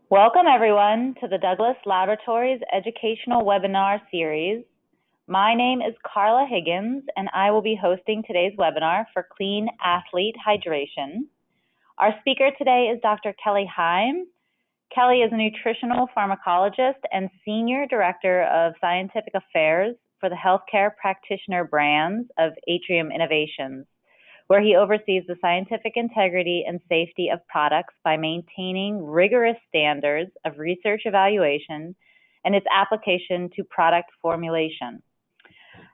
Welcome, everyone, to the Douglas Laboratories Educational Webinar Series. My name is Carla Higgins, and I will be hosting today's webinar for Clean Athlete Hydration. Our speaker today is Dr. Kelly Heim. Kelly is a nutritional pharmacologist and Senior Director of Scientific Affairs for the Healthcare Practitioner Brands of Atrium Innovations, where he oversees the scientific integrity and safety of products by maintaining rigorous standards of research evaluation and its application to product formulation.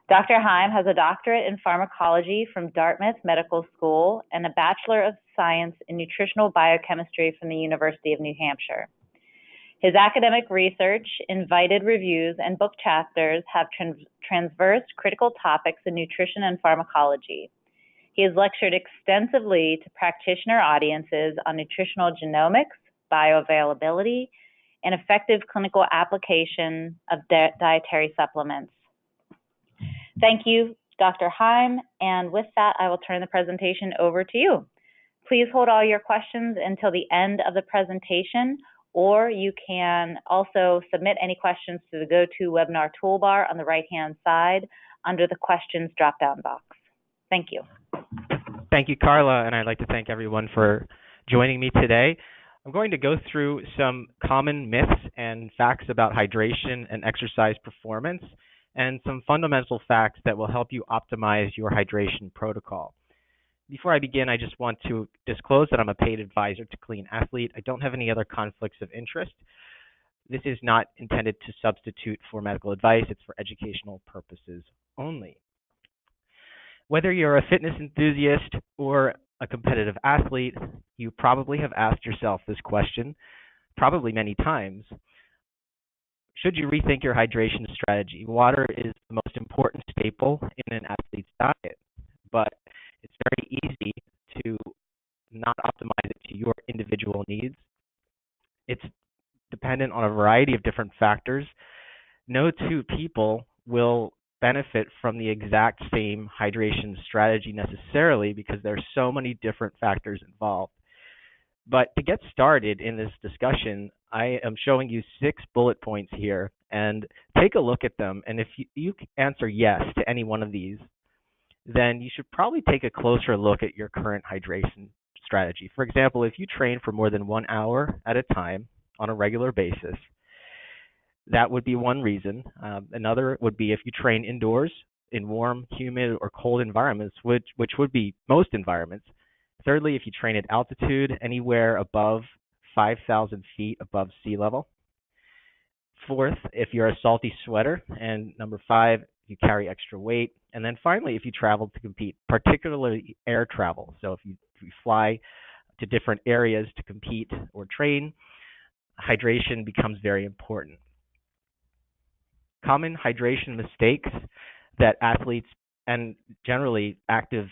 Dr. Heim has a doctorate in pharmacology from Dartmouth Medical School and a Bachelor of Science in Nutritional Biochemistry from the University of New Hampshire. His academic research, invited reviews, and book chapters have traversed critical topics in nutrition and pharmacology. He has lectured extensively to practitioner audiences on nutritional genomics, bioavailability, and effective clinical application of dietary supplements. Thank you, Dr. Heim, and with that, I will turn the presentation over to you. Please hold all your questions until the end of the presentation, or you can also submit any questions to the GoToWebinar toolbar on the right-hand side under the questions drop-down box. Thank you. Thank you, Carla, and I'd like to thank everyone for joining me today. I'm going to go through some common myths and facts about hydration and exercise performance, and some fundamental facts that will help you optimize your hydration protocol. Before I begin, I just want to disclose that I'm a paid advisor to Clean Athlete. I don't have any other conflicts of interest. This is not intended to substitute for medical advice. It's for educational purposes only. Whether you're a fitness enthusiast or a competitive athlete, you probably have asked yourself this question, probably many times. Should you rethink your hydration strategy? Water is the most important staple in an athlete's diet, but it's very easy to not optimize it to your individual needs. It's dependent on a variety of different factors. No two people will benefit from the exact same hydration strategy necessarily because there are so many different factors involved. But to get started in this discussion, I am showing you 6 bullet points here, and take a look at them. And if you answer yes to any one of these, then you should probably take a closer look at your current hydration strategy. For example, if you train for more than 1 hour at a time on a regular basis, that would be one reason. Another would be if you train indoors in warm, humid, or cold environments, which would be most environments. Thirdly, if you train at altitude anywhere above 5,000 feet above sea level. Fourth, if you're a salty sweater. And number 5, if you carry extra weight. And then finally, if you travel to compete, particularly air travel. So if you fly to different areas to compete or train, hydration becomes very important. Common hydration mistakes that athletes and generally active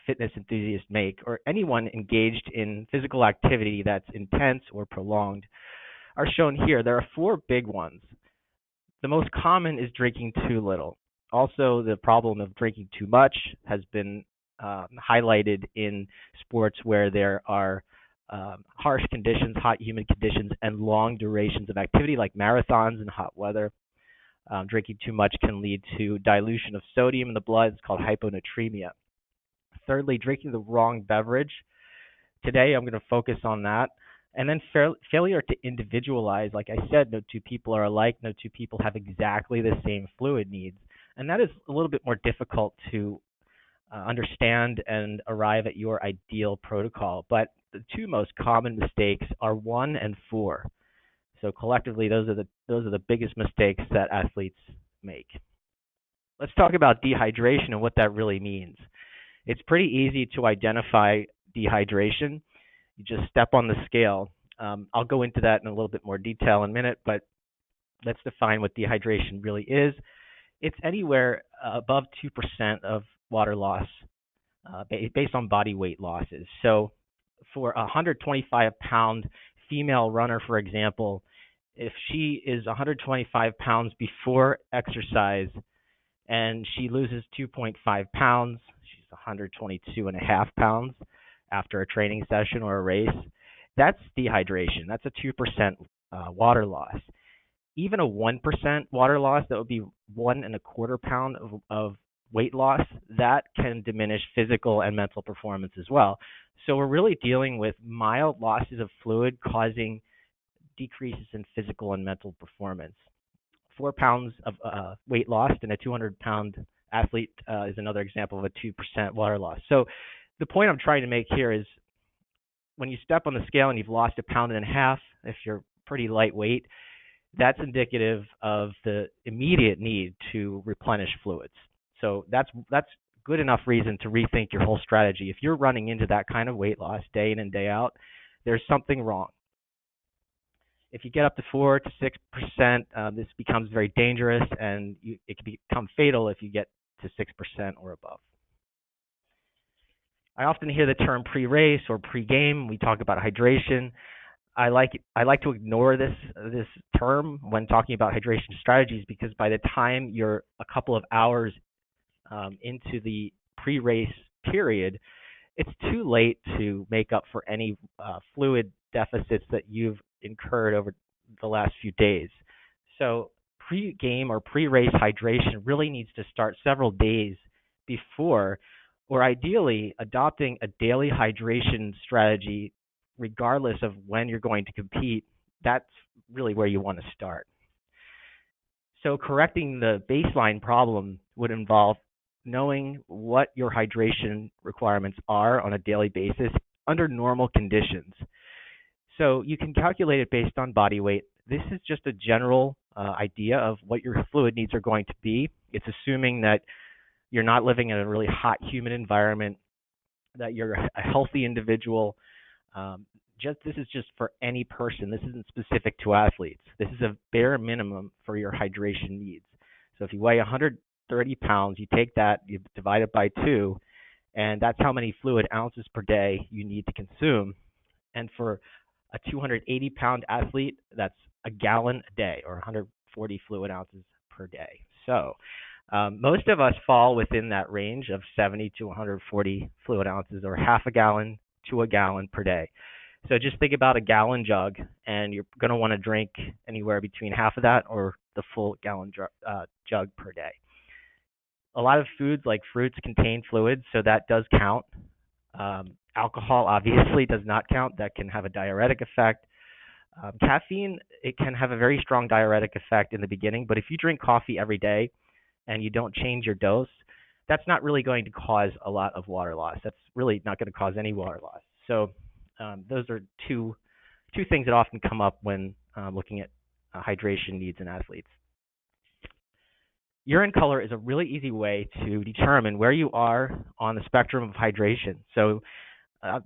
fitness enthusiasts make, or anyone engaged in physical activity that's intense or prolonged, are shown here. There are 4 big ones. The most common is drinking too little. Also, the problem of drinking too much has been highlighted in sports where there are harsh conditions, hot, humid conditions, and long durations of activity like marathons and hot weather. Drinking too much can lead to dilution of sodium in the blood. It's called hyponatremia. Thirdly, drinking the wrong beverage. Today, I'm going to focus on that. And then failure to individualize. Like I said, no two people are alike. No two people have exactly the same fluid needs. And that is a little bit more difficult to understand and arrive at your ideal protocol. But the 2 most common mistakes are 1 and 4. So collectively, those are the biggest mistakes that athletes make. Let's talk about dehydration and what that really means. It's pretty easy to identify dehydration. You just step on the scale. I'll go into that in a little bit more detail in a minute, but let's define what dehydration really is. It's anywhere above 2% of water loss based on body weight losses. So for a 125-pound female runner, for example, if she is 125 pounds before exercise and she loses 2.5 pounds, she's 122.5 pounds after a training session or a race, that's dehydration. That's a 2% water loss. Even a 1% water loss, that would be 1.25 pounds of weight loss, that can diminish physical and mental performance as well. So we're really dealing with mild losses of fluid causing decreases in physical and mental performance. 4 pounds of weight lost in a 200-pound athlete is another example of a 2% water loss. So the point I'm trying to make here is when you step on the scale and you've lost 1.5 pounds, if you're pretty lightweight, that's indicative of the immediate need to replenish fluids. So that's good enough reason to rethink your whole strategy. If you're running into that kind of weight loss day in and day out, there's something wrong. If you get up to 4 to 6%, this becomes very dangerous, and it can become fatal if you get to 6% or above. I often hear the term pre-race or pre-game. We talk about hydration. I like to ignore this term when talking about hydration strategies, because by the time you're a couple of hours into the pre-race period, it's too late to make up for any fluid deficits that you've incurred over the last few days. So pre-game or pre-race hydration really needs to start several days before, or ideally adopting a daily hydration strategy regardless of when you're going to compete. That's really where you want to start. So correcting the baseline problem would involve knowing what your hydration requirements are on a daily basis under normal conditions. So you can calculate it based on body weight. This is just a general idea of what your fluid needs are going to be. It's assuming that you're not living in a really hot, humid environment, that you're a healthy individual. This is just for any person. This isn't specific to athletes. This is a bare minimum for your hydration needs. So if you weigh 130 pounds, you take that, you divide it by 2, and that's how many fluid ounces per day you need to consume. And for a 280-pound athlete, that's a gallon a day, or 140 fluid ounces per day. So most of us fall within that range of 70 to 140 fluid ounces, or half a gallon to a gallon per day. So just think about a gallon jug, and you're going to want to drink anywhere between half of that or the full gallon jug per day. A lot of foods like fruits contain fluids, so that does count. Alcohol obviously does not count. That can have a diuretic effect. Caffeine, it can have a very strong diuretic effect in the beginning, but if you drink coffee every day and you don't change your dose, that's not really going to cause a lot of water loss. That's really not going to cause any water loss. So those are two things that often come up when looking at hydration needs in athletes. Urine color is a really easy way to determine where you are on the spectrum of hydration. So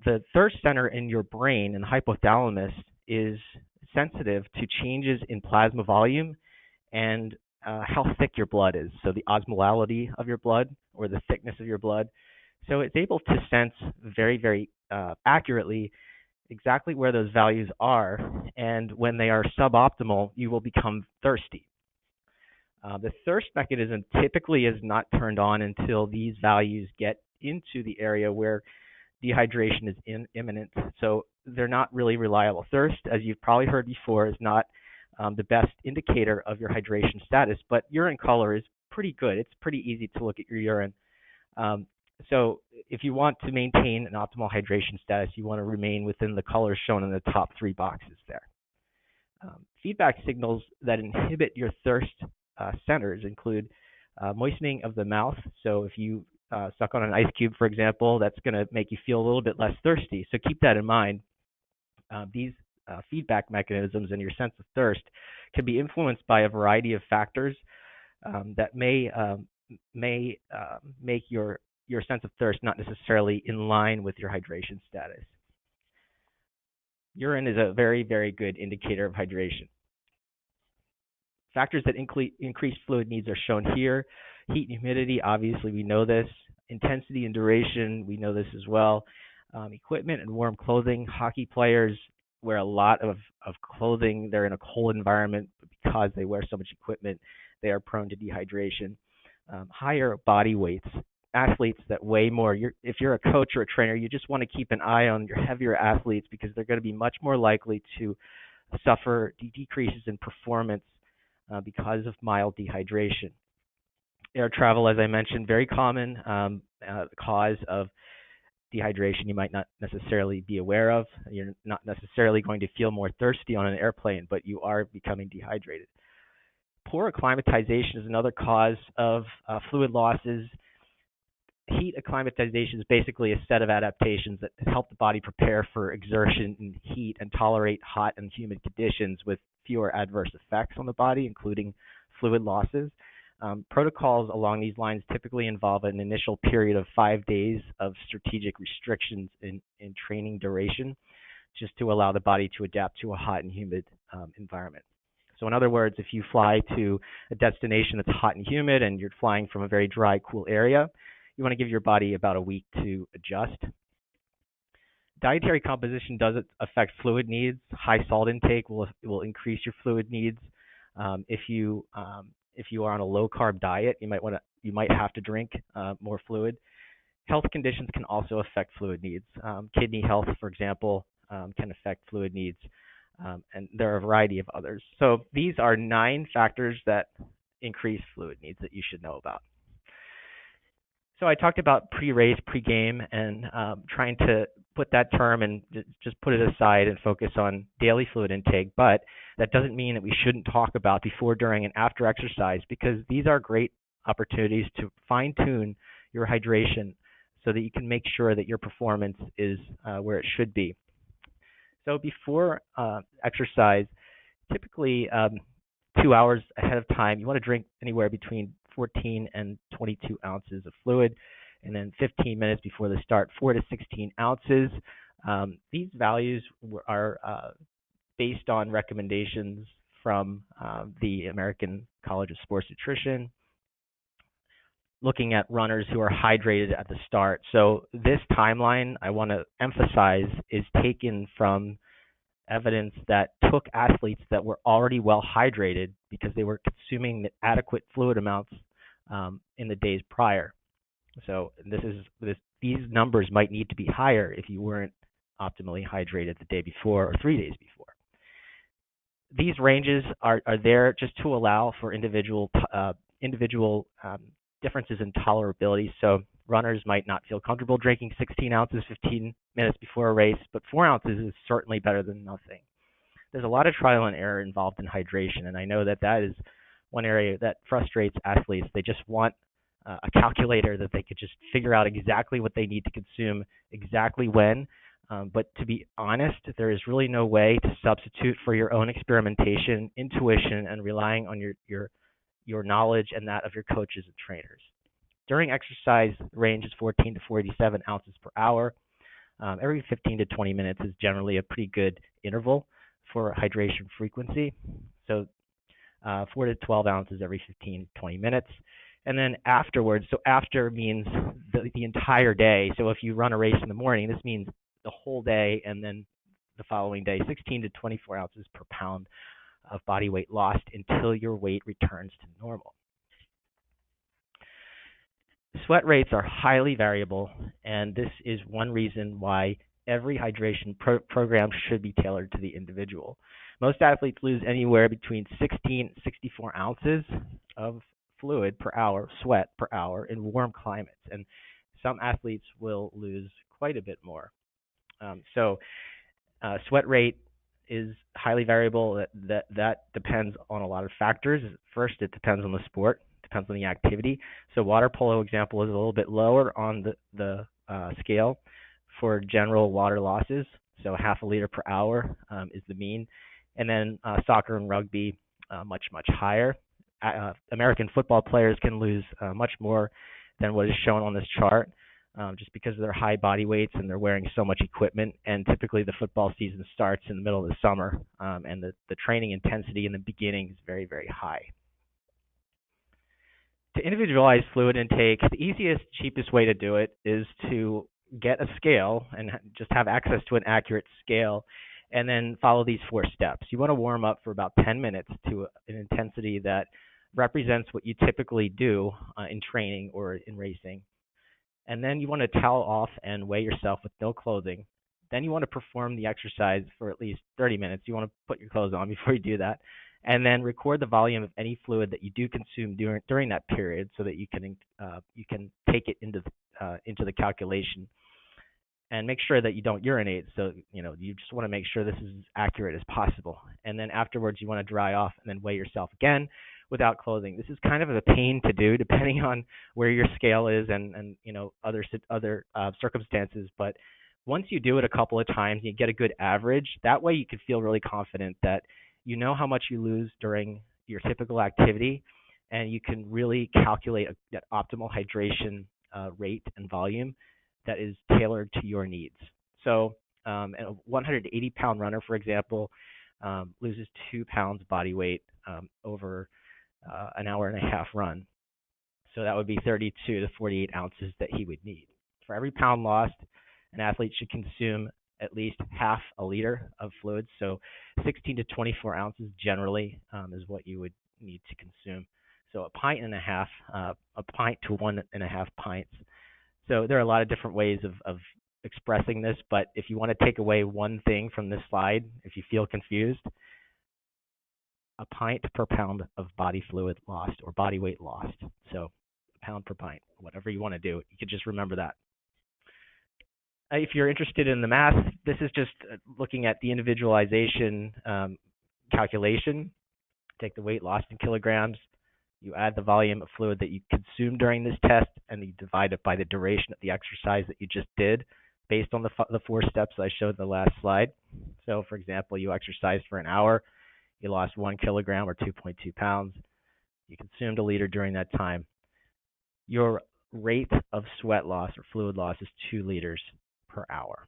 the thirst center in your brain, in the hypothalamus, is sensitive to changes in plasma volume and how thick your blood is. So the osmolality of your blood, or the thickness of your blood. So it's able to sense very, very accurately exactly where those values are. And when they are suboptimal, you will become thirsty. The thirst mechanism typically is not turned on until these values get into the area where dehydration is imminent. So they're not really reliable. Thirst, as you've probably heard before, is not the best indicator of your hydration status, but urine color is pretty good. It's pretty easy to look at your urine. So if you want to maintain an optimal hydration status, you want to remain within the colors shown in the top 3 boxes there. Feedback signals that inhibit your thirst centers include moistening of the mouth. So if you suck on an ice cube, for example, that's going to make you feel a little bit less thirsty. So keep that in mind. These feedback mechanisms and your sense of thirst can be influenced by a variety of factors that may make your sense of thirst not necessarily in line with your hydration status. Urine is a very, very good indicator of hydration. Factors that increase fluid needs are shown here. Heat and humidity, obviously we know this. Intensity and duration, we know this as well. Equipment and warm clothing. Hockey players wear a lot of clothing. They're in a cold environment, but because they wear so much equipment, they are prone to dehydration. Higher body weights. Athletes that weigh more. If you're a coach or a trainer, you just want to keep an eye on your heavier athletes because they're going to be much more likely to suffer decreases in performance because of mild dehydration. Air travel, as I mentioned, very common cause of dehydration you might not necessarily be aware of. You're not necessarily going to feel more thirsty on an airplane, but you are becoming dehydrated. Poor acclimatization is another cause of fluid losses. Heat acclimatization is basically a set of adaptations that help the body prepare for exertion and heat and tolerate hot and humid conditions with fewer adverse effects on the body, including fluid losses. Protocols along these lines typically involve an initial period of 5 days of strategic restrictions in training duration, just to allow the body to adapt to a hot and humid environment. So in other words, if you fly to a destination that's hot and humid and you're flying from a very dry, cool area, you want to give your body about a week to adjust. Dietary composition does affect fluid needs. High salt intake will increase your fluid needs. If you are on a low carb diet, you might have to drink more fluid. Health conditions can also affect fluid needs. Kidney health, for example, can affect fluid needs, and there are a variety of others. So these are 9 factors that increase fluid needs that you should know about. So I talked about pre-race, pre-game, and trying to put that term and just put it aside and focus on daily fluid intake. But that doesn't mean that we shouldn't talk about before, during, and after exercise, because these are great opportunities to fine-tune your hydration so that you can make sure that your performance is where it should be. So before exercise, typically 2 hours ahead of time, you want to drink anywhere between 14 and 22 ounces of fluid, and then 15 minutes before the start, 4 to 16 ounces. These values are based on recommendations from the American College of Sports Nutrition, looking at runners who are hydrated at the start. So this timeline, I want to emphasize, is taken from evidence that took athletes that were already well hydrated because they were consuming adequate fluid amounts in the days prior. So these numbers might need to be higher if you weren't optimally hydrated the day before or 3 days before. These ranges are there just to allow for individual differences in tolerability. So runners might not feel comfortable drinking 16 ounces 15 minutes before a race, but 4 ounces is certainly better than nothing. There's a lot of trial and error involved in hydration, and I know that is one area that frustrates athletes. They just want a calculator that they could just figure out exactly what they need to consume, exactly when. But to be honest, there is really no way to substitute for your own experimentation, intuition, and relying on your knowledge and that of your coaches and trainers. During exercise, the range is 14 to 47 ounces per hour. Every 15 to 20 minutes is generally a pretty good interval for hydration frequency. So 4 to 12 ounces every 15 to 20 minutes. And then afterwards, so after means the entire day. So if you run a race in the morning, this means the whole day, and then the following day, 16 to 24 ounces per pound of body weight lost until your weight returns to normal. Sweat rates are highly variable, and this is one reason why every hydration program should be tailored to the individual. Most athletes lose anywhere between 16 and 64 ounces of fluid per hour, sweat per hour, in warm climates, and some athletes will lose quite a bit more. Sweat rate is highly variable. That depends on a lot of factors. First, it depends on the sport, depends on the activity. So water polo example is a little bit lower on the scale for general water losses. So half a liter per hour is the mean. And then soccer and rugby, much higher. American football players can lose much more than what is shown on this chart, just because of their high body weights and they're wearing so much equipment. And typically the football season starts in the middle of the summer, and the training intensity in the beginning is very, very high. To individualize fluid intake, the easiest, cheapest way to do it is to get a scale and just have access to an accurate scale, and then follow these 4 steps. You want to warm up for about 10 minutes to an intensity that represents what you typically do in training or in racing. And then you want to towel off and weigh yourself with no clothing Then you want to perform the exercise for at least 30 minutes. You want to put your clothes on before you do that. And then record the volume of any fluid that you do consume during that period, so that you can take it into the calculation, and make sure that you don't urinate. So, you just want to make sure this is as accurate as possible. And then afterwards, you want to dry off and then weigh yourself again without clothing. This is kind of a pain to do depending on where your scale is and other circumstances. But once you do it a couple of times, you get a good average. That way, you can feel really confident that you know how much you lose during your typical activity, and you can really calculate that optimal hydration rate and volume that is tailored to your needs. So a 180-pound runner, for example, loses 2 pounds body weight over an hour and a half run. So that would be 32 to 48 ounces that he would need. For every pound lost, an athlete should consume at least half a liter of fluids. So 16 to 24 ounces generally is what you would need to consume. So a pint and a half, a pint to 1.5 pints. So there are a lot of different ways of expressing this, but if you want to take away one thing from this slide, if you feel confused, a pint per pound of body fluid lost or body weight lost. So a pound per pint, whatever you want to do. You could just remember that. If you're interested in the math, this is just looking at the individualization calculation. Take the weight lost in kilograms. You add the volume of fluid that you consumed during this test, and you divide it by the duration of the exercise that you just did based on the 4 steps I showed in the last slide. So, for example, you exercised for an hour. You lost 1 kilogram or 2.2 pounds. You consumed a liter during that time. Your rate of sweat loss or fluid loss is 2 liters per hour.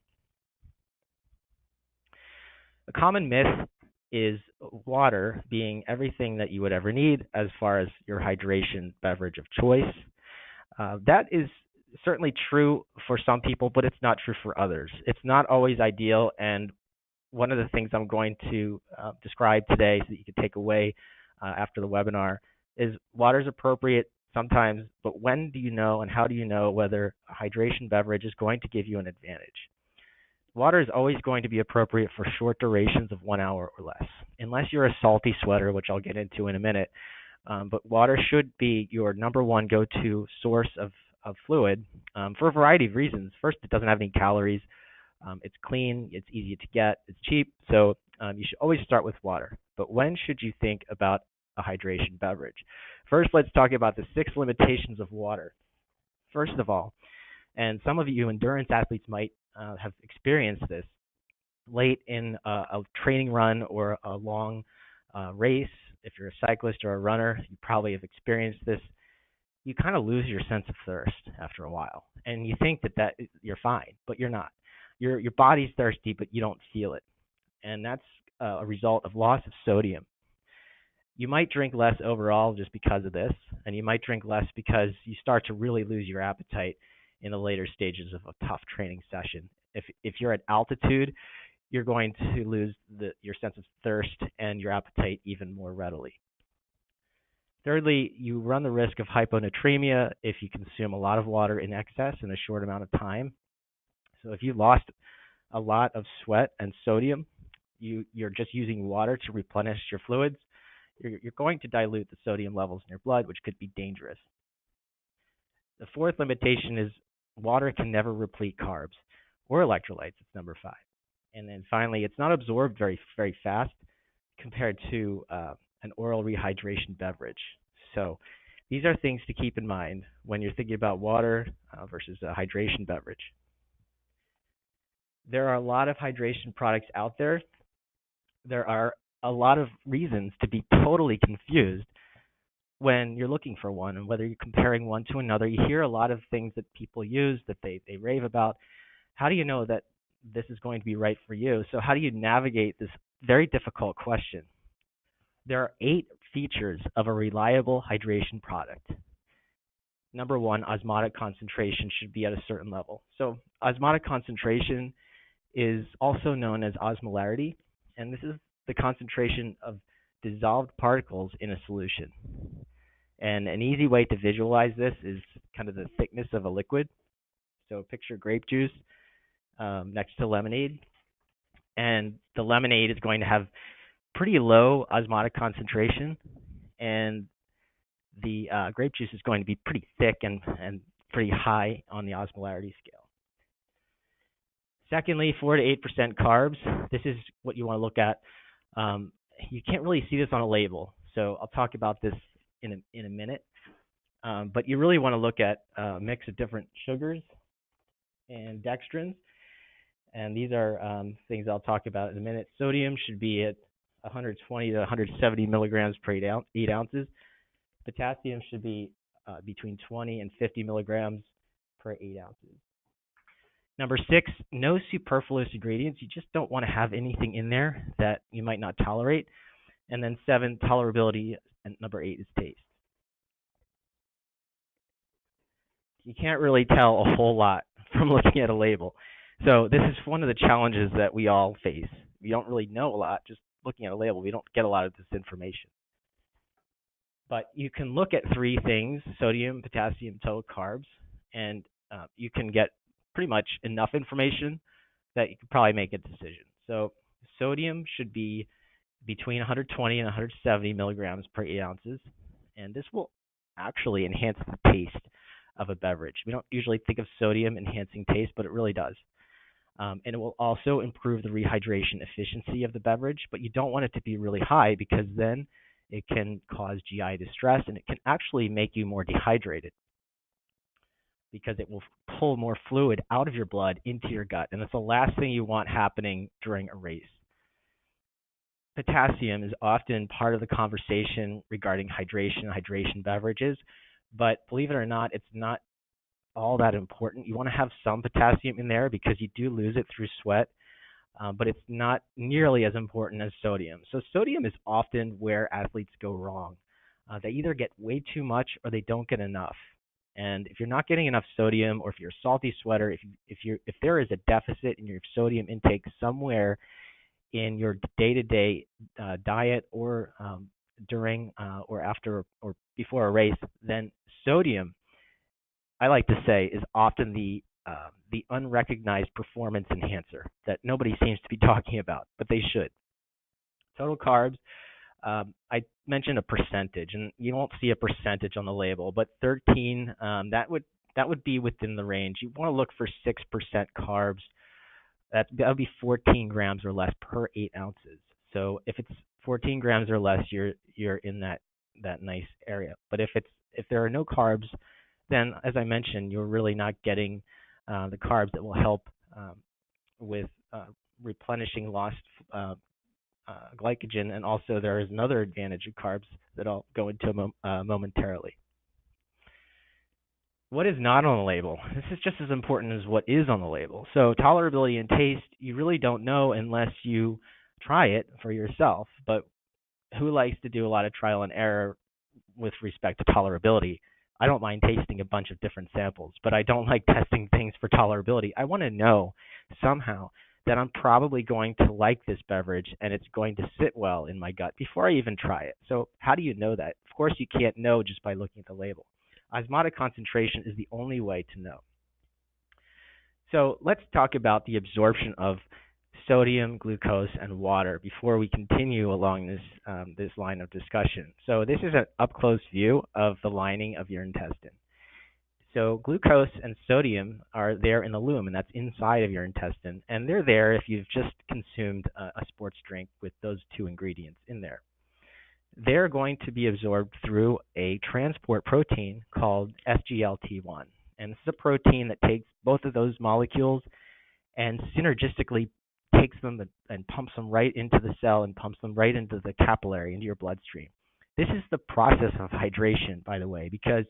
A common myth is water being everything that you would ever need as far as your hydration beverage of choice. That is certainly true for some people, but it's not true for others. It's not always ideal, and one of the things I'm going to describe today so that you can take away after the webinar is water is appropriate sometimes, but when do you know and how do you know whether a hydration beverage is going to give you an advantage? Water is always going to be appropriate for short durations of 1 hour or less, unless you're a salty sweater, which I'll get into in a minute. But water should be your number one go-to source of fluid for a variety of reasons. First, it doesn't have any calories. It's clean, it's easy to get, it's cheap, so you should always start with water. But when should you think about a hydration beverage? First, let's talk about the 6 limitations of water. First of all, and some of you endurance athletes might have experienced this, late in a training run or a long race, if you're a cyclist or a runner, you probably have experienced this. You kind of lose your sense of thirst after a while, and you think that you're fine, but you're not. Your body's thirsty, but you don't feel it, and that's a result of loss of sodium. You might drink less overall just because of this, and you might drink less because you start to really lose your appetite in the later stages of a tough training session. If you're at altitude, you're going to lose your sense of thirst and your appetite even more readily. Thirdly, you run the risk of hyponatremia if you consume a lot of water in excess in a short amount of time. So if you lost a lot of sweat and sodium, you're just using water to replenish your fluids, you're going to dilute the sodium levels in your blood, which could be dangerous. The fourth limitation is water can never replete carbs or electrolytes. It's number 5. And then finally, it's not absorbed very, very fast compared to an oral rehydration beverage. So these are things to keep in mind when you're thinking about water versus a hydration beverage. There are a lot of hydration products out there. There are a lot of reasons to be totally confused when you're looking for one, and whether you're comparing one to another. You hear a lot of things that people use that they rave about. How do you know that this is going to be right for you? So how do you navigate this very difficult question? There are 8 features of a reliable hydration product. Number 1, osmotic concentration should be at a certain level. So osmotic concentration is also known as osmolarity, and this is the concentration of dissolved particles in a solution. And an easy way to visualize this is kind of the thickness of a liquid. So picture grape juice. next to lemonade. And the lemonade is going to have pretty low osmotic concentration, and the grape juice is going to be pretty thick and pretty high on the osmolarity scale. Secondly, 4 to 8% carbs. This is what you want to look at. You can't really see this on a label, so I'll talk about this in a minute. But you really want to look at a mix of different sugars and dextrins, and these are things I'll talk about in a minute. Sodium should be at 120 to 170 milligrams per 8 ounces. Potassium should be between 20 and 50 milligrams per 8 ounces. Number 6, no superfluous ingredients. You just don't want to have anything in there that you might not tolerate. And then 7, tolerability, and number 8 is taste. You can't really tell a whole lot from looking at a label. So this is one of the challenges that we all face. We don't really know a lot just looking at a label. We don't get a lot of this information. But you can look at 3 things: sodium, potassium, total carbs, and you can get pretty much enough information that you can probably make a decision. So sodium should be between 120 and 170 milligrams per 8 ounces, and this will actually enhance the taste of a beverage. We don't usually think of sodium enhancing taste, but it really does. And it will also improve the rehydration efficiency of the beverage, but you don't want it to be really high because then it can cause GI distress and it can actually make you more dehydrated because it will pull more fluid out of your blood into your gut, and that's the last thing you want happening during a race. Potassium is often part of the conversation regarding hydration beverages, but believe it or not, it's not all that important. You want to have some potassium in there because you do lose it through sweat, but it's not nearly as important as sodium. So sodium is often where athletes go wrong. They either get way too much or they don't get enough. And if you're not getting enough sodium, or if you're a salty sweater, if there is a deficit in your sodium intake somewhere in your day-to-day diet, or during or after or before a race, then sodium, I like to say, is often the unrecognized performance enhancer that nobody seems to be talking about, but they should. Total carbs, I mentioned a percentage, and you won't see a percentage on the label, but 13, that would be within the range. You want to look for 6% carbs. That would be 14 grams or less per 8 ounces. So if it's 14 grams or less, you're in that nice area. But if there are no carbs, then as I mentioned, you're really not getting the carbs that will help with replenishing lost glycogen, and also there is another advantage of carbs that I'll go into momentarily. What is not on the label? This is just as important as what is on the label. So tolerability and taste, you really don't know unless you try it for yourself. But who likes to do a lot of trial and error with respect to tolerability? I don't mind tasting a bunch of different samples, but I don't like testing things for tolerability. I want to know somehow that I'm probably going to like this beverage and it's going to sit well in my gut before I even try it. So how do you know that? Of course, you can't know just by looking at the label. Osmotic concentration is the only way to know. So let's talk about the absorption of sodium, glucose, and water before we continue along this line of discussion. So this is an up-close view of the lining of your intestine. So glucose and sodium are there in the lumen, and that's inside of your intestine, and they're there if you've just consumed a sports drink with those 2 ingredients in there. They're going to be absorbed through a transport protein called SGLT1. And this is a protein that takes both of those molecules and synergistically takes them and pumps them right into the cell and pumps them right into the capillary, into your bloodstream. This is the process of hydration, by the way, because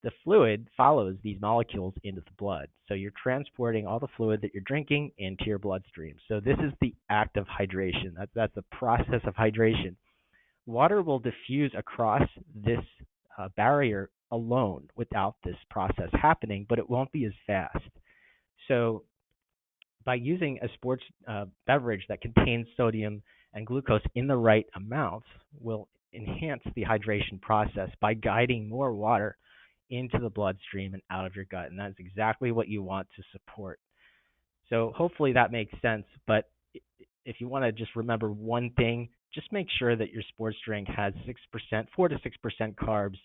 the fluid follows these molecules into the blood. So you're transporting all the fluid that you're drinking into your bloodstream. So this is the act of hydration. That's the process of hydration. Water will diffuse across this barrier alone without this process happening, but it won't be as fast. So by using a sports beverage that contains sodium and glucose in the right amounts will enhance the hydration process by guiding more water into the bloodstream and out of your gut. And that's exactly what you want to support. So hopefully that makes sense. But if you want to just remember one thing, just make sure that your sports drink has 6%, 4 to 6% carbs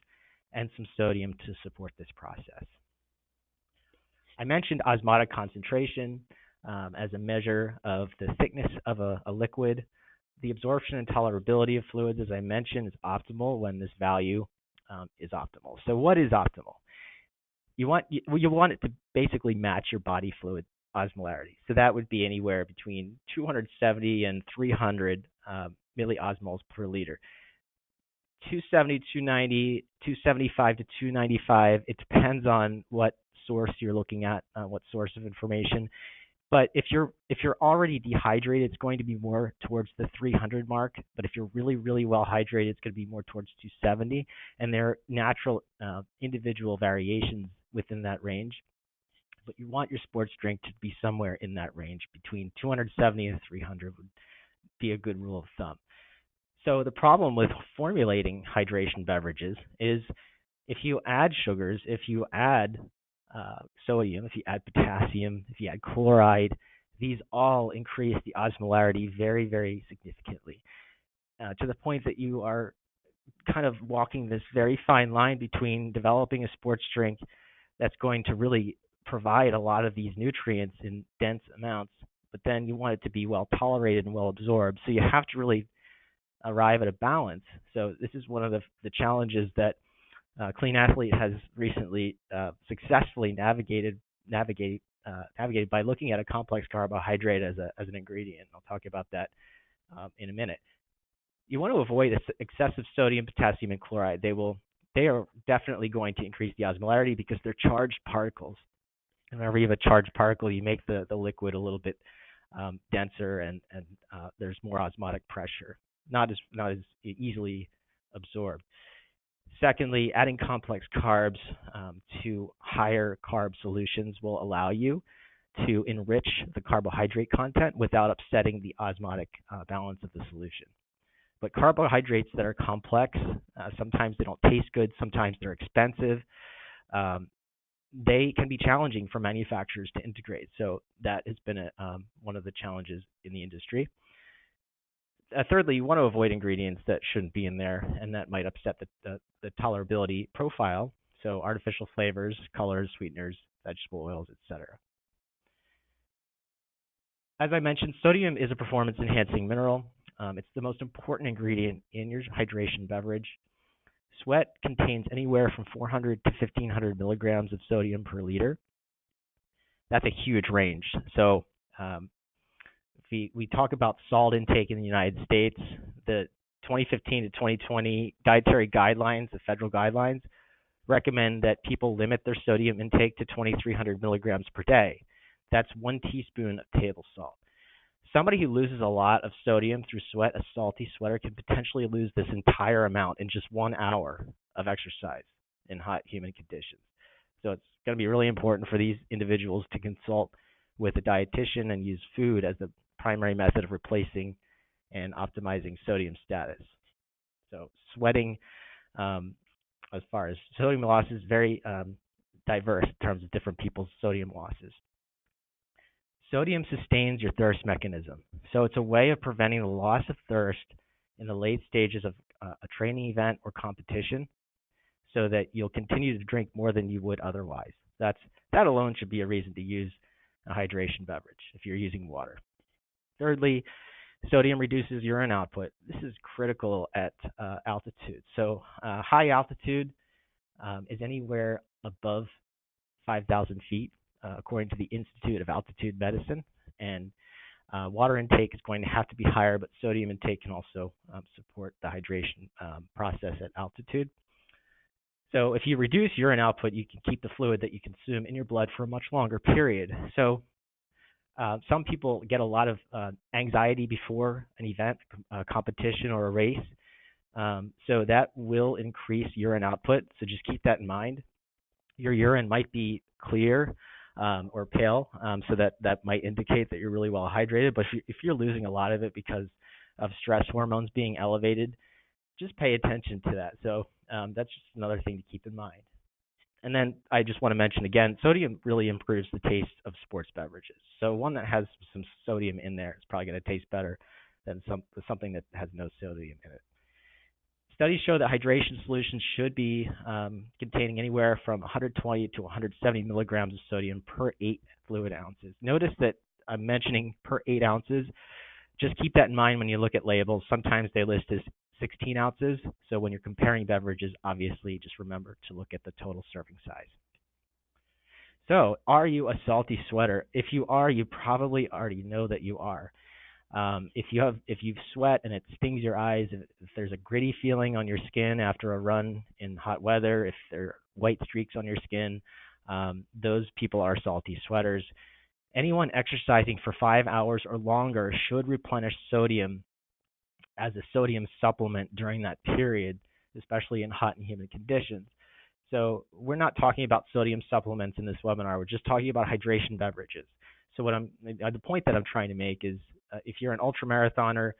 and some sodium to support this process. I mentioned osmotic concentration as a measure of the thickness of a liquid. The absorption and tolerability of fluids, as I mentioned, is optimal when this value is optimal. So what is optimal? You want it to basically match your body fluid osmolarity. So that would be anywhere between 270 and 300 milliosmoles per liter. 270, 290, 275 to 295. It depends on what source you're looking at, what source of information. But if you're already dehydrated, it's going to be more towards the 300 mark. But if you're really, really well hydrated, it's going to be more towards 270. And there are natural individual variations within that range. But you want your sports drink to be somewhere in that range. Between 270 and 300 would be a good rule of thumb. So the problem with formulating hydration beverages is if you add sugars, if you add sodium, if you add potassium, if you add chloride, these all increase the osmolarity very, very significantly to the point that you are kind of walking this very fine line between developing a sports drink that's going to really provide a lot of these nutrients in dense amounts, but then you want it to be well tolerated and well absorbed. So you have to really arrive at a balance. So this is one of the challenges that Clean Athlete has recently successfully navigated by looking at a complex carbohydrate as an ingredient. I'll talk about that in a minute. You want to avoid excessive sodium, potassium, and chloride. They are definitely going to increase the osmolarity because they're charged particles. And whenever you have a charged particle, you make the liquid a little bit denser, and there's more osmotic pressure, not as easily absorbed. Secondly, adding complex carbs to higher carb solutions will allow you to enrich the carbohydrate content without upsetting the osmotic balance of the solution. But carbohydrates that are complex, sometimes they don't taste good, sometimes they're expensive. They can be challenging for manufacturers to integrate. So that has been one of the challenges in the industry. Thirdly, you want to avoid ingredients that shouldn't be in there and that might upset the tolerability profile. So artificial flavors, colors, sweeteners, vegetable oils, etc. As I mentioned, sodium is a performance-enhancing mineral. It's the most important ingredient in your hydration beverage. Sweat contains anywhere from 400 to 1,500 milligrams of sodium per liter. That's a huge range. So if we talk about salt intake in the United States, the 2015 to 2020 dietary guidelines, the federal guidelines, recommend that people limit their sodium intake to 2,300 milligrams per day. That's 1 teaspoon of table salt. Somebody who loses a lot of sodium through sweat, a salty sweater, can potentially lose this entire amount in just 1 hour of exercise in hot, humid conditions. So it's going to be really important for these individuals to consult with a dietitian and use food as the primary method of replacing and optimizing sodium status. So sweating, as far as sodium loss, is very diverse in terms of different people's sodium losses. Sodium sustains your thirst mechanism. So it's a way of preventing the loss of thirst in the late stages of a training event or competition so that you'll continue to drink more than you would otherwise. That alone should be a reason to use a hydration beverage if you're using water. Thirdly, sodium reduces urine output. This is critical at altitude. So high altitude is anywhere above 5,000 feet, according to the Institute of Altitude Medicine. And water intake is going to have to be higher, but sodium intake can also support the hydration process at altitude. So if you reduce urine output, you can keep the fluid that you consume in your blood for a much longer period. So some people get a lot of anxiety before an event, a competition, or a race. So that will increase urine output. So just keep that in mind. Your urine might be clear or pale, so that might indicate that you're really well hydrated. But if you're losing a lot of it because of stress hormones being elevated, just pay attention to that. So that's just another thing to keep in mind. And then I just want to mention again, sodium really improves the taste of sports beverages. So one that has some sodium in there is probably going to taste better than something that has no sodium in it. Studies show that hydration solutions should be containing anywhere from 120 to 170 milligrams of sodium per 8 fluid ounces. Notice that I'm mentioning per 8 ounces. Just keep that in mind when you look at labels. Sometimes they list as 16 ounces. So when you're comparing beverages, obviously just remember to look at the total serving size. So are you a salty sweater? If you are, you probably already know that you are. If you sweat and it stings your eyes, if there's a gritty feeling on your skin after a run in hot weather, if there are white streaks on your skin, those people are salty sweaters. Anyone exercising for 5 hours or longer should replenish sodium as a sodium supplement during that period, especially in hot and humid conditions. So we're not talking about sodium supplements in this webinar. We're just talking about hydration beverages. So the point that I'm trying to make is if you're an ultramarathoner,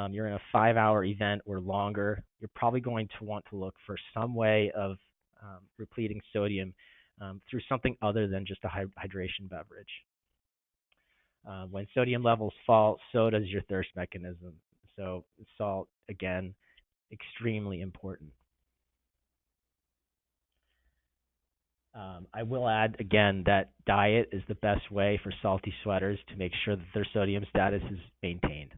you're in a 5-hour event or longer, you're probably going to want to look for some way of repleting sodium through something other than just a hydration beverage. When sodium levels fall, so does your thirst mechanism. So salt, again, extremely important. I will add, again, that diet is the best way for salty sweaters to make sure that their sodium status is maintained.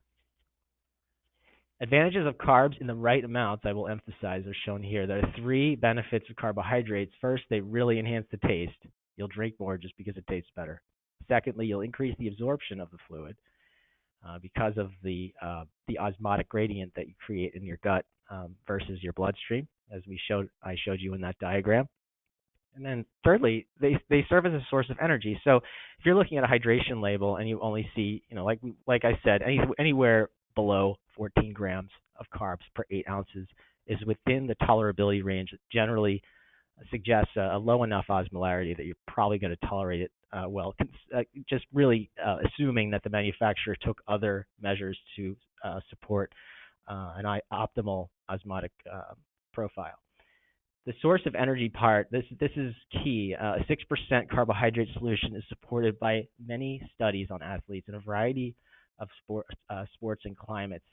Advantages of carbs in the right amounts, I will emphasize, are shown here. There are 3 benefits of carbohydrates. First, they really enhance the taste. You'll drink more just because it tastes better. Secondly, you'll increase the absorption of the fluid because of the osmotic gradient that you create in your gut versus your bloodstream, as I showed you in that diagram. And then thirdly, they serve as a source of energy. So if you're looking at a hydration label and you only see, like I said, anywhere below 14 grams of carbs per 8 ounces is within the tolerability range that generally suggests a low enough osmolarity that you're probably going to tolerate it well. Just really assuming that the manufacturer took other measures to support an optimal osmotic profile. The source of energy part, this is key. A 6% carbohydrate solution is supported by many studies on athletes in a variety of sports and climates.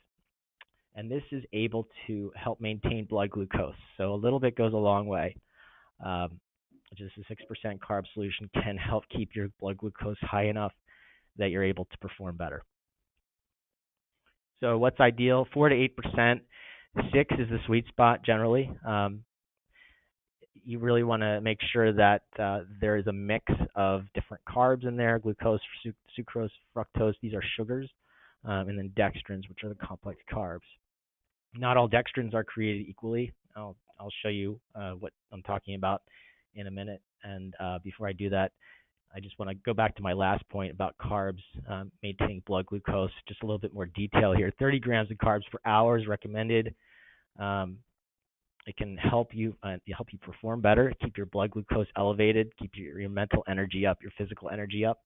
And this is able to help maintain blood glucose. So a little bit goes a long way. Just a 6% carb solution can help keep your blood glucose high enough that you're able to perform better. So what's ideal? 4 to 8%. 6 is the sweet spot generally. You really want to make sure that there is a mix of different carbs in there: glucose, sucrose, fructose. These are sugars, and then dextrins, which are the complex carbs. Not all dextrins are created equally. I'll show you what I'm talking about in a minute. And before I do that, I just want to go back to my last point about carbs maintaining blood glucose. Just a little bit more detail here. 30 grams of carbs per hour is recommended. It can help you perform better, keep your blood glucose elevated, keep your mental energy up, your physical energy up,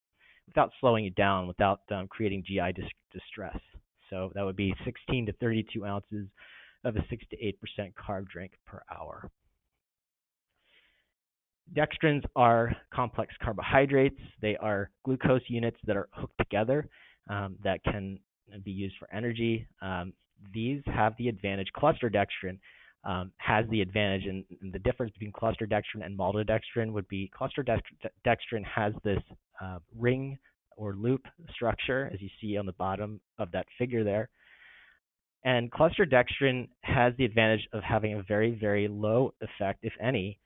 without slowing you down, without creating GI distress. So that would be 16 to 32 ounces of a 6 to 8% carb drink per hour. Dextrins are complex carbohydrates. They are glucose units that are hooked together that can be used for energy. These have the advantage. Cluster dextrin has the advantage, and the difference between cluster dextrin and maltodextrin would be cluster dextrin has this ring or loop structure, as you see on the bottom of that figure there. And cluster dextrin has the advantage of having a very, very low effect, if any,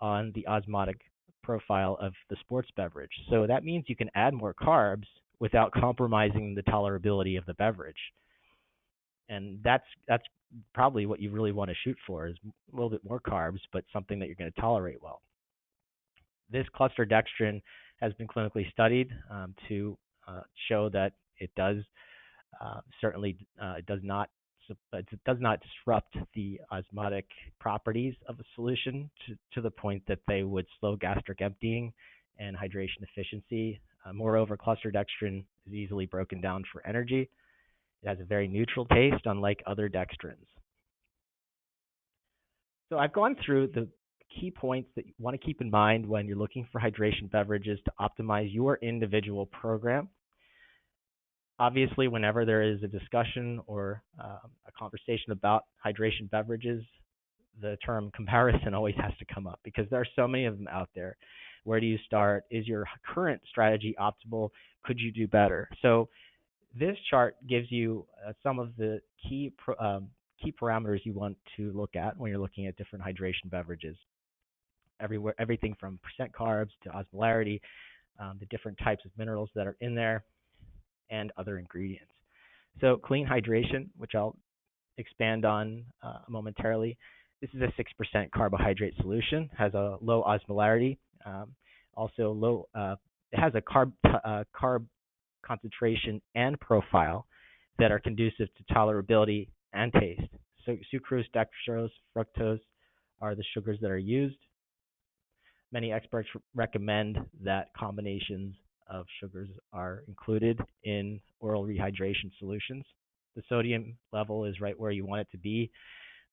on the osmotic profile of the sports beverage. So that means you can add more carbs without compromising the tolerability of the beverage. And that's probably what you really want to shoot for, is a little bit more carbs, but something that you're going to tolerate well. This cluster dextrin has been clinically studied to show that it does it does not disrupt the osmotic properties of a solution to the point that they would slow gastric emptying and hydration efficiency. Moreover, cluster dextrin is easily broken down for energy. It has a very neutral taste, unlike other dextrins. So I've gone through the key points that you want to keep in mind when you're looking for hydration beverages to optimize your individual program. Obviously, whenever there is a discussion or a conversation about hydration beverages, the term comparison always has to come up because there are so many of them out there. Where do you start? Is your current strategy optimal? Could you do better? So this chart gives you some of the key parameters you want to look at when you're looking at different hydration beverages. Everything from percent carbs to osmolarity, the different types of minerals that are in there, and other ingredients. So clean hydration, which I'll expand on momentarily. This is a 6% carbohydrate solution, has a low osmolarity, also low. It has a carb concentration and profile that are conducive to tolerability and taste. So sucrose, dextrose, fructose are the sugars that are used. Many experts recommend that combinations of sugars are included in oral rehydration solutions. The sodium level is right where you want it to be,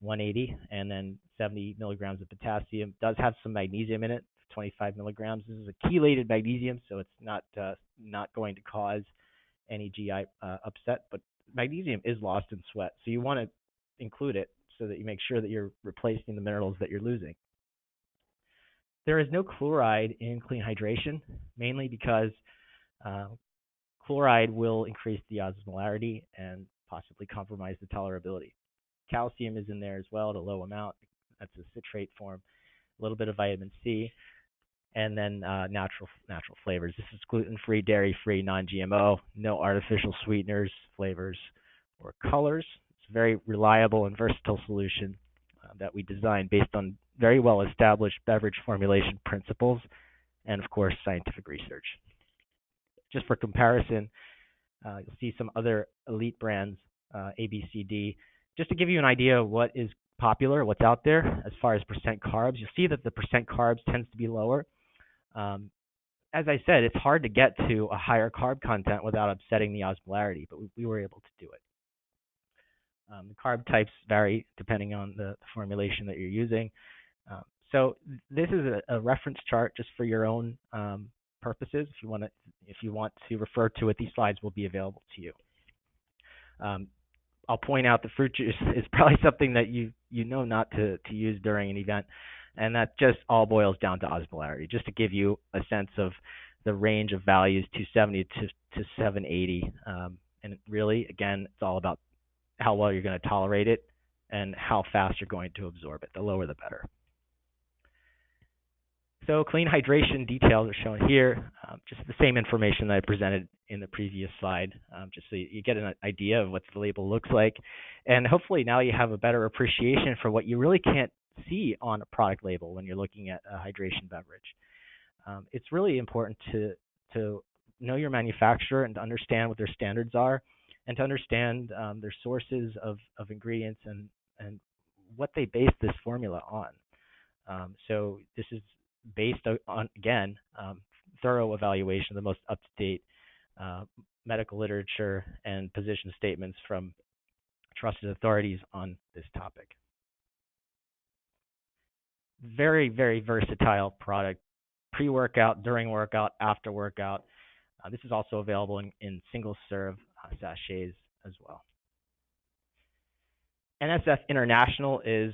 180, and then 70 milligrams of potassium. It does have some magnesium in it, 25 milligrams. This is a chelated magnesium, so it's not going to cause any GI upset, but magnesium is lost in sweat, so you want to include it so that you make sure that you're replacing the minerals that you're losing. There is no chloride in clean hydration, mainly because chloride will increase the osmolarity and possibly compromise the tolerability. Calcium is in there as well at a low amount. That's a citrate form. A little bit of vitamin C, and then natural flavors. This is gluten-free, dairy-free, non-GMO, no artificial sweeteners, flavors, or colors. It's a very reliable and versatile solution that we designed based on very well-established beverage formulation principles and, of course, scientific research. Just for comparison, you'll see some other elite brands, A, B, C, D. Just to give you an idea of what is popular, what's out there as far as percent carbs, you'll see that the percent carbs tends to be lower. As I said, it's hard to get to a higher carb content without upsetting the osmolarity, but we were able to do it. The carb types vary depending on the formulation that you're using. So this is a reference chart just for your own purposes. If you want to refer to it, these slides will be available to you. I'll point out the fruit juice is probably something that you know not to use during an event, and that just all boils down to osmolarity, just to give you a sense of the range of values, 270 to 780. And really, again, it's all about how well you're going to tolerate it and how fast you're going to absorb it. The lower, the better. So clean hydration details are shown here, just the same information that I presented in the previous slide, just so you get an idea of what the label looks like. And hopefully now you have a better appreciation for what you really can't see on a product label when you're looking at a hydration beverage. It's really important to know your manufacturer and to understand what their standards are, and to understand their sources of ingredients and what they base this formula on. So this is based on, again, thorough evaluation of the most up-to-date medical literature and position statements from trusted authorities on this topic. Very, very versatile product, pre-workout, during workout, after workout. This is also available in single-serve sachets as well. NSF International is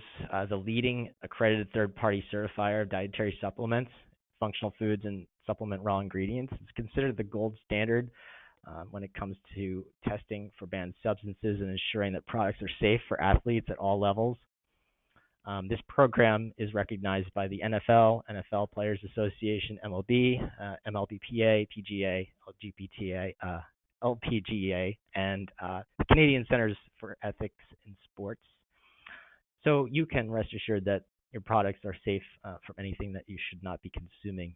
the leading accredited third-party certifier of dietary supplements, functional foods, and supplement raw ingredients. It's considered the gold standard when it comes to testing for banned substances and ensuring that products are safe for athletes at all levels. This program is recognized by the NFL, NFL Players Association, MLB, MLBPA, PGA, LPGA, and the Canadian Centers for Ethics in Sports. So you can rest assured that your products are safe from anything that you should not be consuming.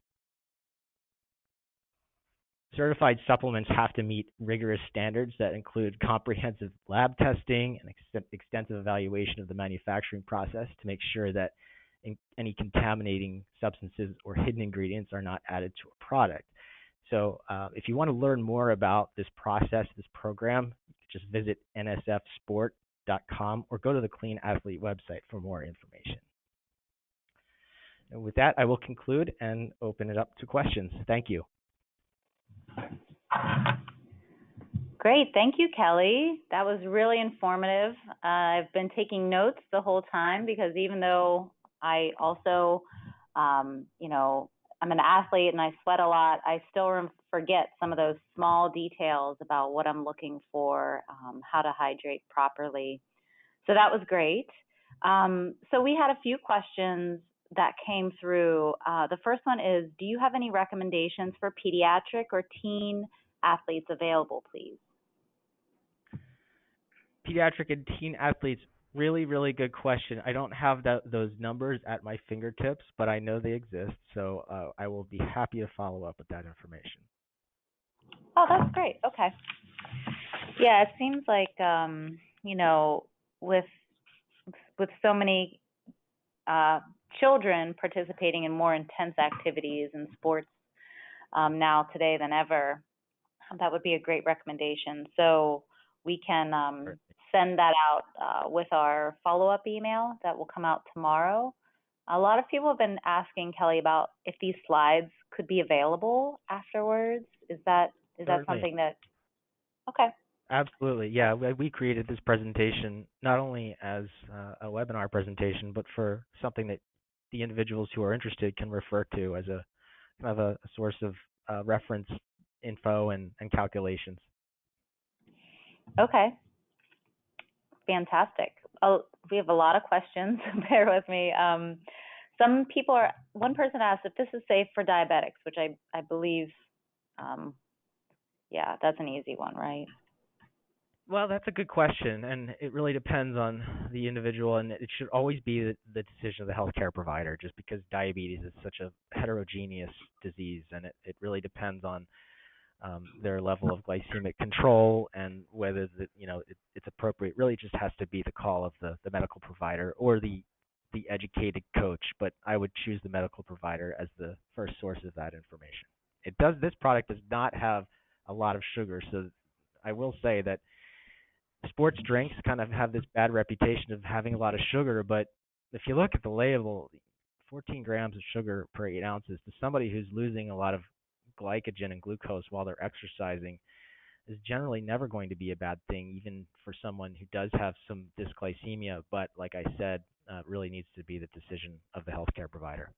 Certified supplements have to meet rigorous standards that include comprehensive lab testing and extensive evaluation of the manufacturing process to make sure that any contaminating substances or hidden ingredients are not added to a product. So if you want to learn more about this process, this program, just visit nsfsport.com or go to the Clean Athlete website for more information. And with that, I will conclude and open it up to questions. Thank you. Great. Thank you, Kelly. That was really informative. I've been taking notes the whole time because even though I also, I'm an athlete and I sweat a lot, I still forget some of those small details about what I'm looking for, how to hydrate properly. So that was great. So we had a few questions that came through. The first one is, do you have any recommendations for pediatric or teen athletes available, please? Pediatric and teen athletes, really, really good question. I don't have those numbers at my fingertips, but I know they exist, so I will be happy to follow up with that information. Oh, that's great. Okay. Yeah, it seems like with so many children participating in more intense activities and sports now today than ever, that would be a great recommendation. So we can send that out with our follow-up email that will come out tomorrow. A lot of people have been asking Kelly about if these slides could be available afterwards. Is that something that? Okay. Absolutely. Yeah, we created this presentation not only as a webinar presentation, but for something that the individuals who are interested can refer to as a kind of a source of reference info and calculations. Okay. Fantastic. Oh, we have a lot of questions. Bear with me. One person asked if this is safe for diabetics, which I believe, yeah, that's an easy one, right? Well, that's a good question, and it really depends on the individual, and it should always be the decision of the healthcare provider, just because diabetes is such a heterogeneous disease, and it really depends on their level of glycemic control and whether it's appropriate. Really just has to be the call of the medical provider or the educated coach, but I would choose the medical provider as the first source of that information. This product does not have a lot of sugar, so I will say that sports drinks kind of have this bad reputation of having a lot of sugar, but if you look at the label, 14 grams of sugar per 8 ounces to somebody who's losing a lot of glycogen and glucose while they're exercising is generally never going to be a bad thing, even for someone who does have some dysglycemia, but like I said, really needs to be the decision of the healthcare provider.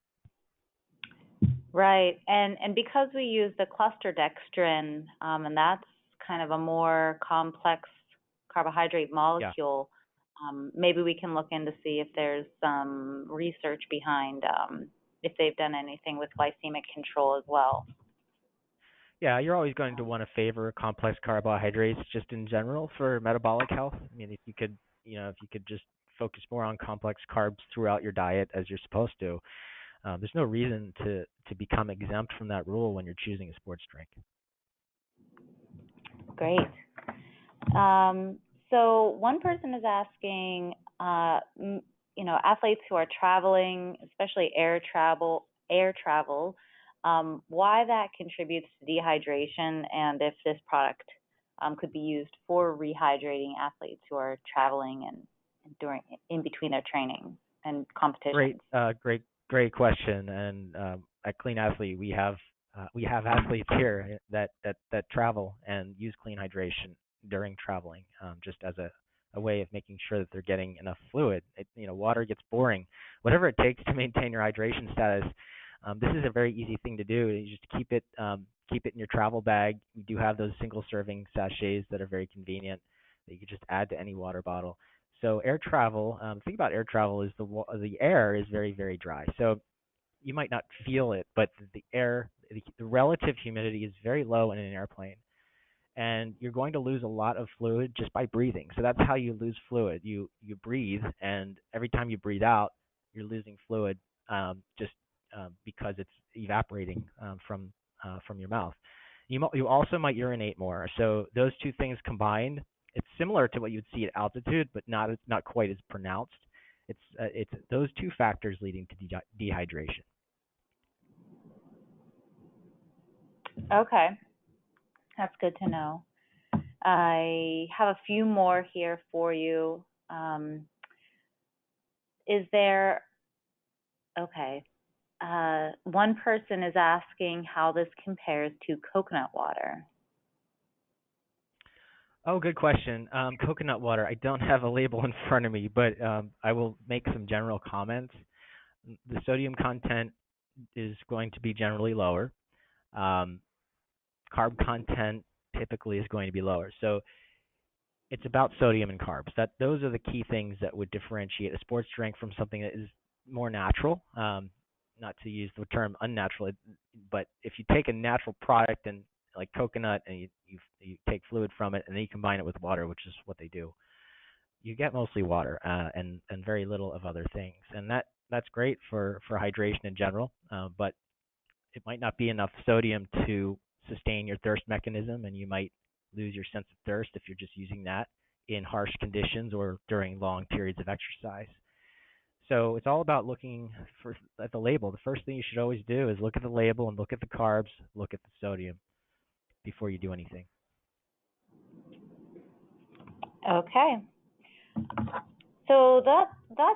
Right, and because we use the cluster dextrin, and that's kind of a more complex carbohydrate molecule, maybe we can look in to see if there's some research behind if they've done anything with glycemic control as well. Yeah, you're always going to want to favor complex carbohydrates just in general for metabolic health. I mean, if you could just focus more on complex carbs throughout your diet as you're supposed to, there's no reason to become exempt from that rule when you're choosing a sports drink. Great. So one person is asking, athletes who are traveling, especially air travel, why that contributes to dehydration, and if this product could be used for rehydrating athletes who are traveling and in between their training and competitions. Great question. And at Clean Athlete, we have athletes here that travel and use clean hydration during traveling, just as a way of making sure that they're getting enough fluid. Water gets boring. Whatever it takes to maintain your hydration status, this is a very easy thing to do. You just keep it in your travel bag. You do have those single serving sachets that are very convenient that you can just add to any water bottle. So air travel, think about air travel is the air is very, very dry. So you might not feel it, but the relative humidity is very low in an airplane. And you're going to lose a lot of fluid just by breathing. So that's how you lose fluid. You breathe, and every time you breathe out, you're losing fluid because it's evaporating from your mouth. You also might urinate more. So those two things combined, it's similar to what you'd see at altitude, but not quite as pronounced. It's those two factors leading to dehydration. Okay. That's good to know. I have a few more here for you. Okay. one person is asking how this compares to coconut water. Oh, good question. Coconut water. I don't have a label in front of me, but I will make some general comments. The sodium content is going to be generally lower. Um, Carb content typically is going to be lower. So it's about sodium and carbs. Those are the key things that would differentiate a sports drink from something that is more natural. Not to use the term unnatural, but if you take a natural product and like coconut and you take fluid from it and then you combine it with water, which is what they do, you get mostly water and very little of other things, and that's great for hydration in general. But it might not be enough sodium to sustain your thirst mechanism, and you might lose your sense of thirst if you're just using that in harsh conditions or during long periods of exercise. So it's all about looking at the label. The first thing you should always do is look at the label and look at the carbs, look at the sodium before you do anything. Okay. So that's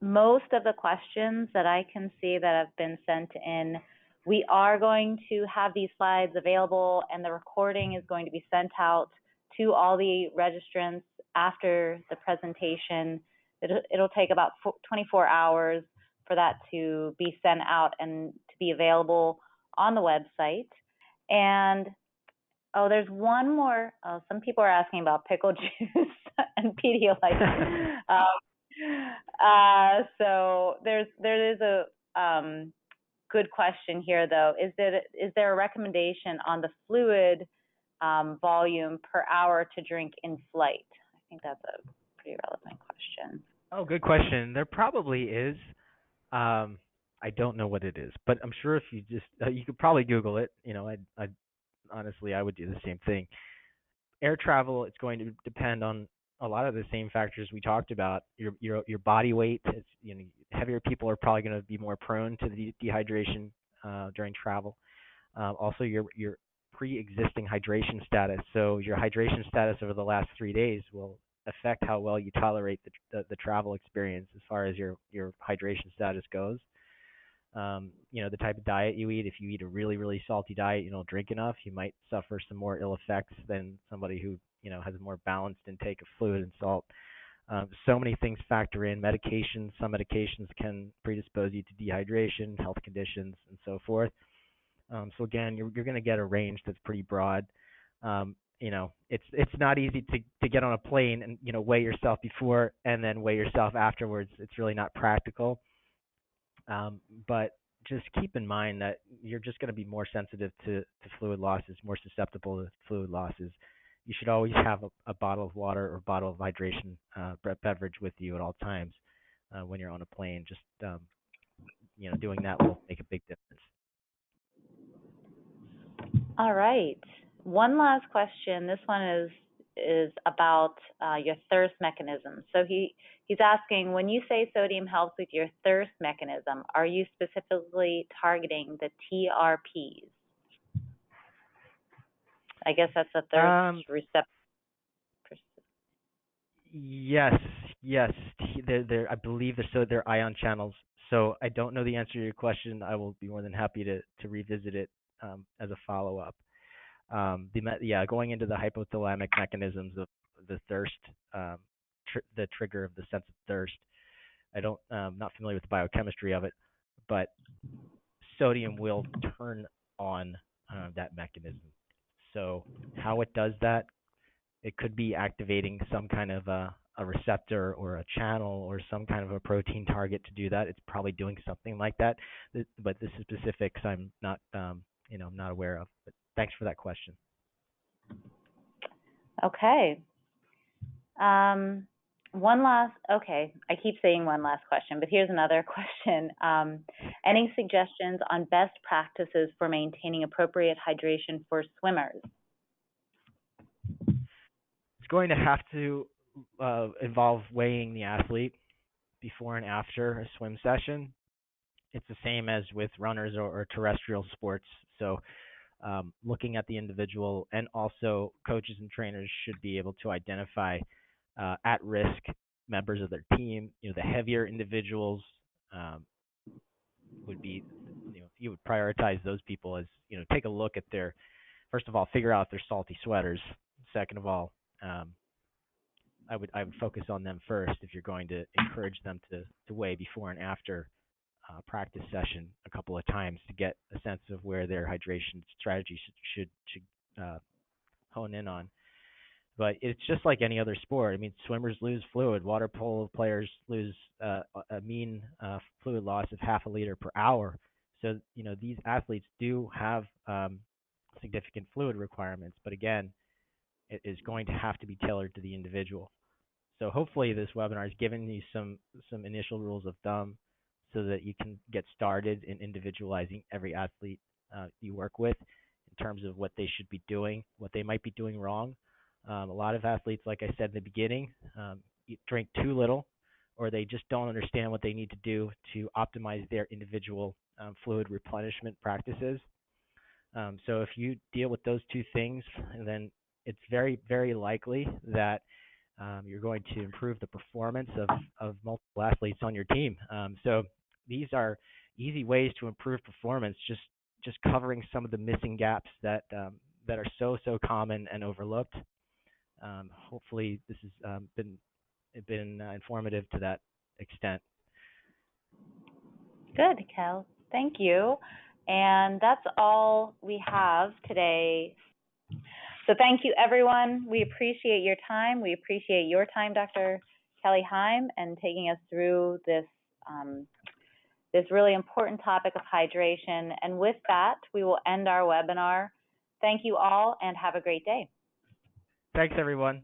most of the questions that I can see that have been sent in. We are going to have these slides available, and the recording is going to be sent out to all the registrants after the presentation. It'll take about 24 hours for that to be sent out and to be available on the website. And oh, there's one more. Oh, some people are asking about pickle juice and Pedialyte. So there is a good question here, though. Is there a recommendation on the fluid volume per hour to drink in flight? I think that's a pretty relevant question. Oh, good question. There probably is. I don't know what it is, but I'm sure if you just you could probably Google it. I honestly I would do the same thing. Air travel, it's going to depend on a lot of the same factors we talked about. Your body weight. Heavier people are probably going to be more prone to the dehydration during travel. Also, your pre-existing hydration status. So your hydration status over the last 3 days will affect how well you tolerate the travel experience as far as your hydration status goes. The type of diet you eat. If you eat a really, really salty diet, you don't drink enough, you might suffer some more ill effects than somebody who, has a more balanced intake of fluid and salt. So many things factor in. Medications, some medications can predispose you to dehydration, health conditions, and so forth. So again, you're going to get a range that's pretty broad. It's not easy to get on a plane and, weigh yourself before and then weigh yourself afterwards. It's really not practical. But just keep in mind that you're just going to be more sensitive to fluid losses, more susceptible to fluid losses. You should always have a bottle of water or a bottle of hydration beverage with you at all times when you're on a plane. Just doing that will make a big difference. All right. One last question. This one is about your thirst mechanism. So he's asking, when you say sodium helps with your thirst mechanism, are you specifically targeting the TRPs? I guess that's the thirst receptor. Yes. I believe they're ion channels. So I don't know the answer to your question. I will be more than happy to revisit it as a follow-up. Going into the hypothalamic mechanisms of the thirst, the trigger of the sense of thirst. I'm not familiar with the biochemistry of it, but sodium will turn on that mechanism. So how it does that, it could be activating some kind of a receptor or a channel or some kind of a protein target to do that. It's probably doing something like that, but this is specifics I'm not, not aware of. But thanks for that question. Okay. I keep saying one last question, but here's another question. Any suggestions on best practices for maintaining appropriate hydration for swimmers? It's going to have to involve weighing the athlete before and after a swim session. It's the same as with runners or terrestrial sports. So looking at the individual, and also coaches and trainers should be able to identify at-risk members of their team. The heavier individuals would be, you would prioritize those people as, take a look at their, first of all, figure out their salty sweaters. Second of all, I would focus on them first if you're going to encourage them to weigh before and after practice session a couple of times to get a sense of where their hydration strategy should hone in on. But it's just like any other sport. I mean, swimmers lose fluid. Water polo players lose a mean fluid loss of half a liter per hour. So, these athletes do have significant fluid requirements. But again, it is going to have to be tailored to the individual. So hopefully this webinar has given you some initial rules of thumb so that you can get started in individualizing every athlete you work with in terms of what they should be doing, what they might be doing wrong. A lot of athletes, like I said in the beginning, drink too little, or they just don't understand what they need to do to optimize their individual fluid replenishment practices. So if you deal with those two things, then it's very, very likely that you're going to improve the performance of multiple athletes on your team. So these are easy ways to improve performance, just covering some of the missing gaps that are so common and overlooked. Hopefully this has been informative to that extent. Good, Kel. Thank you. And that's all we have today. So thank you, everyone. We appreciate your time. We appreciate your time, Dr. Kelly Heim, and taking us through this this really important topic of hydration. And with that, we will end our webinar. Thank you all, and have a great day. Thanks, everyone.